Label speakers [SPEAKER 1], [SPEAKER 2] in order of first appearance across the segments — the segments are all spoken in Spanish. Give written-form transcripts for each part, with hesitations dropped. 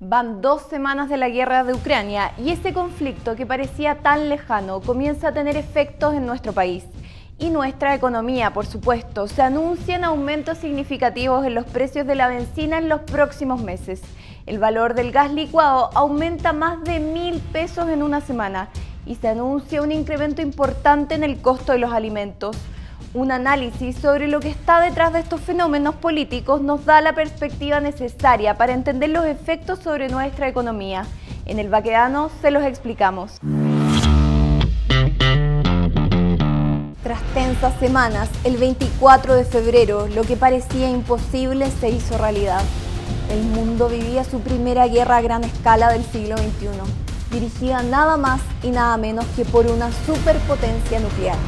[SPEAKER 1] Van 2 semanas de la guerra de Ucrania y ese conflicto que parecía tan lejano comienza a tener efectos en nuestro país. Y nuestra economía, por supuesto. Se anuncian aumentos significativos en los precios de la benzina en los próximos meses. El valor del gas licuado aumenta más de 1.000 pesos en una semana y se anuncia un incremento importante en el costo de los alimentos. Un análisis sobre lo que está detrás de estos fenómenos políticos nos da la perspectiva necesaria para entender los efectos sobre nuestra economía. En El Baquedano se los explicamos. Tras tensas semanas, el 24 de febrero, lo que parecía imposible se hizo realidad. El mundo vivía su primera guerra a gran escala del siglo XXI, dirigida nada más y nada menos que por una superpotencia nuclear.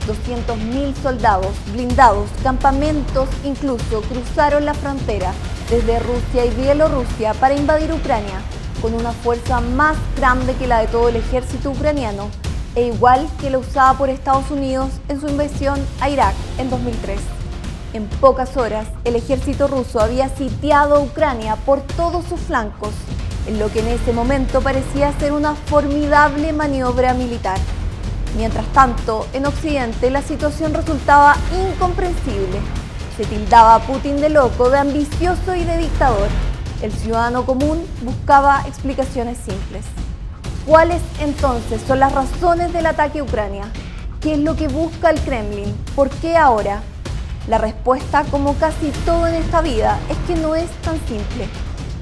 [SPEAKER 1] 200.000 soldados, blindados, campamentos incluso cruzaron la frontera desde Rusia y Bielorrusia para invadir Ucrania con una fuerza más grande que la de todo el ejército ucraniano e igual que la usada por Estados Unidos en su invasión a Irak en 2003. En pocas horas, el ejército ruso había sitiado a Ucrania por todos sus flancos, en lo que en ese momento parecía ser una formidable maniobra militar. Mientras tanto, en Occidente la situación resultaba incomprensible. Se tildaba a Putin de loco, de ambicioso y de dictador. El ciudadano común buscaba explicaciones simples. ¿Cuáles entonces son las razones del ataque a Ucrania? ¿Qué es lo que busca el Kremlin? ¿Por qué ahora? La respuesta, como casi todo en esta vida, es que no es tan simple.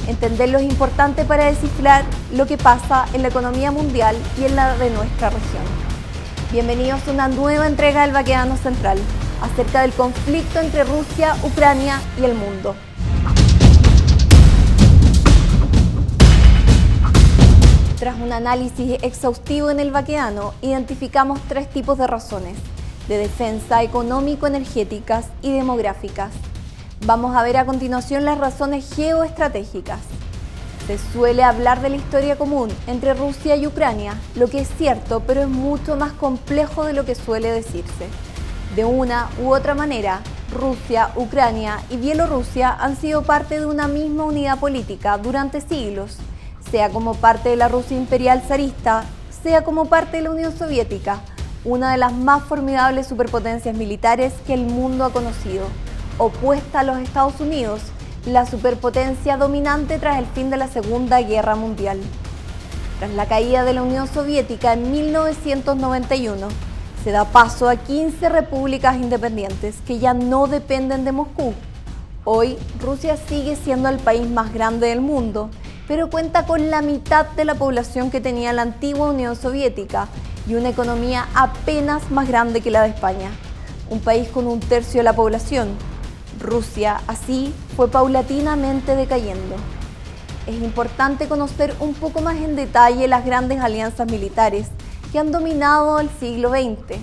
[SPEAKER 1] Entenderlo es importante para descifrar lo que pasa en la economía mundial y en la de nuestra región. Bienvenidos a una nueva entrega del Baquedano Central, acerca del conflicto entre Rusia, Ucrania y el mundo. Tras un análisis exhaustivo en el Baquedano, identificamos 3 tipos de razones: de defensa, económico-energéticas y demográficas. Vamos a ver a continuación las razones geoestratégicas. Se suele hablar de la historia común entre Rusia y Ucrania, lo que es cierto, pero es mucho más complejo de lo que suele decirse. De una u otra manera, Rusia, Ucrania y Bielorrusia han sido parte de una misma unidad política durante siglos, sea como parte de la Rusia imperial zarista, sea como parte de la Unión Soviética, una de las más formidables superpotencias militares que el mundo ha conocido, opuesta a los Estados Unidos, la superpotencia dominante tras el fin de la Segunda Guerra Mundial. Tras la caída de la Unión Soviética en 1991, se da paso a 15 repúblicas independientes que ya no dependen de Moscú. Hoy, Rusia sigue siendo el país más grande del mundo, pero cuenta con la mitad de la población que tenía la antigua Unión Soviética y una economía apenas más grande que la de España, un país con 1/3 de la población. Rusia, así, fue paulatinamente decayendo. Es importante conocer un poco más en detalle las grandes alianzas militares que han dominado el siglo XX.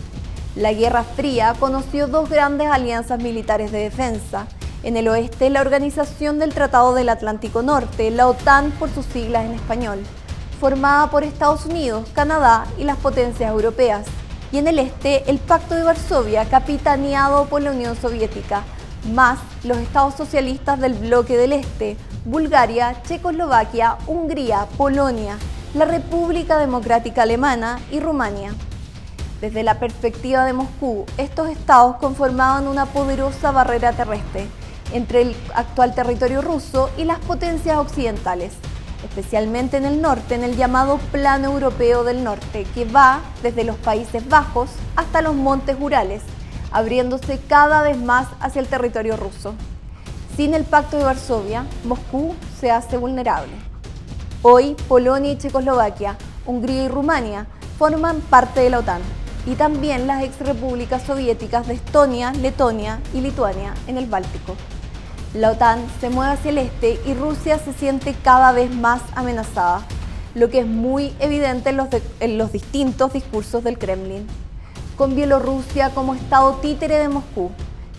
[SPEAKER 1] La Guerra Fría conoció 2 grandes alianzas militares de defensa. En el oeste, la Organización del Tratado del Atlántico Norte, la OTAN por sus siglas en español, formada por Estados Unidos, Canadá y las potencias europeas. Y en el este, el Pacto de Varsovia, capitaneado por la Unión Soviética, más los estados socialistas del bloque del Este, Bulgaria, Checoslovaquia, Hungría, Polonia, la República Democrática Alemana y Rumania. Desde la perspectiva de Moscú, estos estados conformaban una poderosa barrera terrestre entre el actual territorio ruso y las potencias occidentales, especialmente en el norte, en el llamado Plano Europeo del Norte, que va desde los Países Bajos hasta los Montes Urales, abriéndose cada vez más hacia el territorio ruso. Sin el Pacto de Varsovia, Moscú se hace vulnerable. Hoy, Polonia y Checoslovaquia, Hungría y Rumania forman parte de la OTAN, y también las exrepúblicas soviéticas de Estonia, Letonia y Lituania en el Báltico. La OTAN se mueve hacia el este y Rusia se siente cada vez más amenazada, lo que es muy evidente en los distintos discursos del Kremlin. Con Bielorrusia como estado títere de Moscú,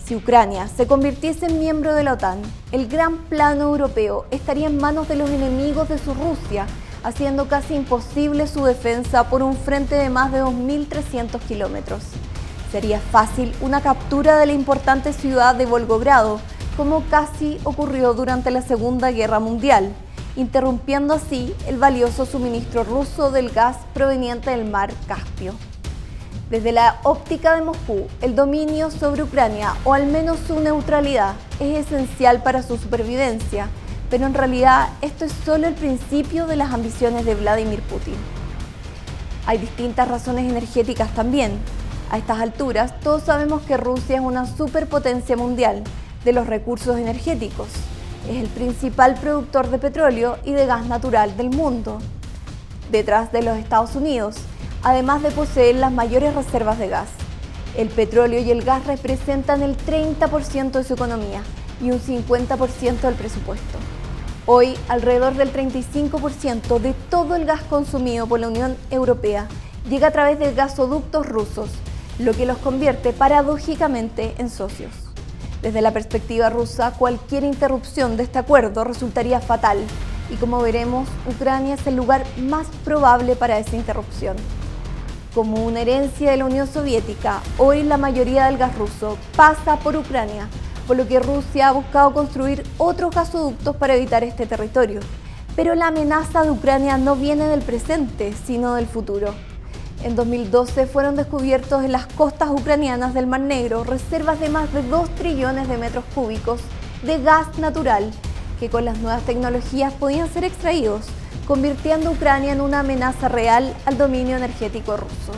[SPEAKER 1] si Ucrania se convirtiese en miembro de la OTAN, el gran plano europeo estaría en manos de los enemigos de su Rusia, haciendo casi imposible su defensa por un frente de más de 2.300 kilómetros. Sería fácil una captura de la importante ciudad de Volgogrado, como casi ocurrió durante la Segunda Guerra Mundial, interrumpiendo así el valioso suministro ruso del gas proveniente del mar Caspio. Desde la óptica de Moscú, el dominio sobre Ucrania, o al menos su neutralidad, es esencial para su supervivencia, pero en realidad esto es solo el principio de las ambiciones de Vladimir Putin. Hay distintas razones energéticas también. A estas alturas, todos sabemos que Rusia es una superpotencia mundial de los recursos energéticos. Es el principal productor de petróleo y de gas natural del mundo, detrás de los Estados Unidos, además de poseer las mayores reservas de gas. El petróleo y el gas representan el 30% de su economía y un 50% del presupuesto. Hoy, alrededor del 35% de todo el gas consumido por la Unión Europea llega a través de gasoductos rusos, lo que los convierte paradójicamente en socios. Desde la perspectiva rusa, cualquier interrupción de este acuerdo resultaría fatal y, como veremos, Ucrania es el lugar más probable para esa interrupción. Como una herencia de la Unión Soviética, hoy la mayoría del gas ruso pasa por Ucrania, por lo que Rusia ha buscado construir otros gasoductos para evitar este territorio. Pero la amenaza de Ucrania no viene del presente, sino del futuro. En 2012 fueron descubiertos en las costas ucranianas del Mar Negro reservas de más de 2 trillones de metros cúbicos de gas natural que con las nuevas tecnologías podían ser extraídos, convirtiendo a Ucrania en una amenaza real al dominio energético ruso.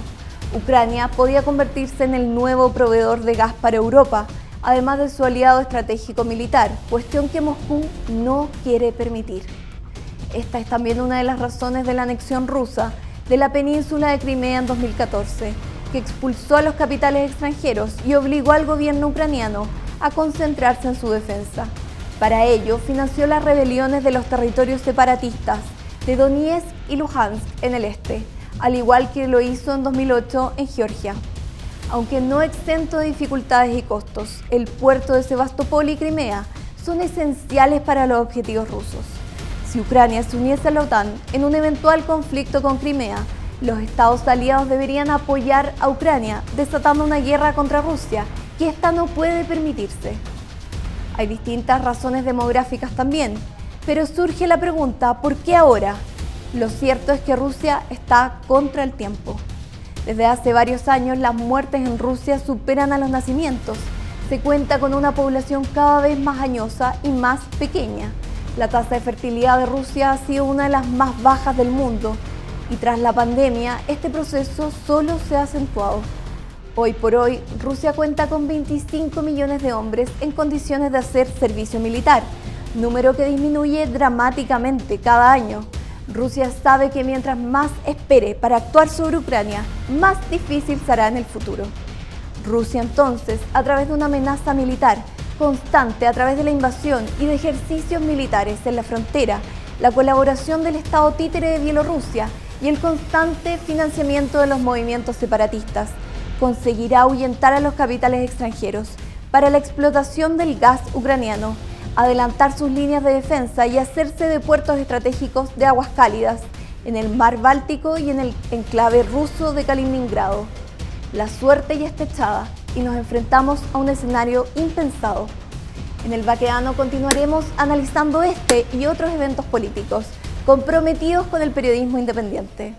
[SPEAKER 1] Ucrania podía convertirse en el nuevo proveedor de gas para Europa, además de su aliado estratégico militar, cuestión que Moscú no quiere permitir. Esta es también una de las razones de la anexión rusa de la península de Crimea en 2014, que expulsó a los capitales extranjeros y obligó al gobierno ucraniano a concentrarse en su defensa. Para ello, financió las rebeliones de los territorios separatistas de Donetsk y Luhansk en el este, al igual que lo hizo en 2008 en Georgia. Aunque no exento de dificultades y costos, el puerto de Sebastopol y Crimea son esenciales para los objetivos rusos. Si Ucrania se uniese a la OTAN en un eventual conflicto con Crimea, los Estados aliados deberían apoyar a Ucrania, desatando una guerra contra Rusia, que esta no puede permitirse. Hay distintas razones demográficas también, pero surge la pregunta, ¿por qué ahora? Lo cierto es que Rusia está contra el tiempo. Desde hace varios años, las muertes en Rusia superan a los nacimientos. Se cuenta con una población cada vez más añosa y más pequeña. La tasa de fertilidad de Rusia ha sido una de las más bajas del mundo y tras la pandemia, este proceso solo se ha acentuado. Hoy por hoy, Rusia cuenta con 25 millones de hombres en condiciones de hacer servicio militar, número que disminuye dramáticamente cada año. Rusia sabe que mientras más espere para actuar sobre Ucrania, más difícil será en el futuro. Rusia entonces, a través de una amenaza militar constante, a través de la invasión y de ejercicios militares en la frontera, la colaboración del Estado títere de Bielorrusia y el constante financiamiento de los movimientos separatistas, conseguirá ahuyentar a los capitales extranjeros para la explotación del gas ucraniano, adelantar sus líneas de defensa y hacerse de puertos estratégicos de aguas cálidas en el mar Báltico y en el enclave ruso de Kaliningrado. La suerte ya está echada y nos enfrentamos a un escenario impensado. En el Baqueano continuaremos analizando este y otros eventos políticos comprometidos con el periodismo independiente.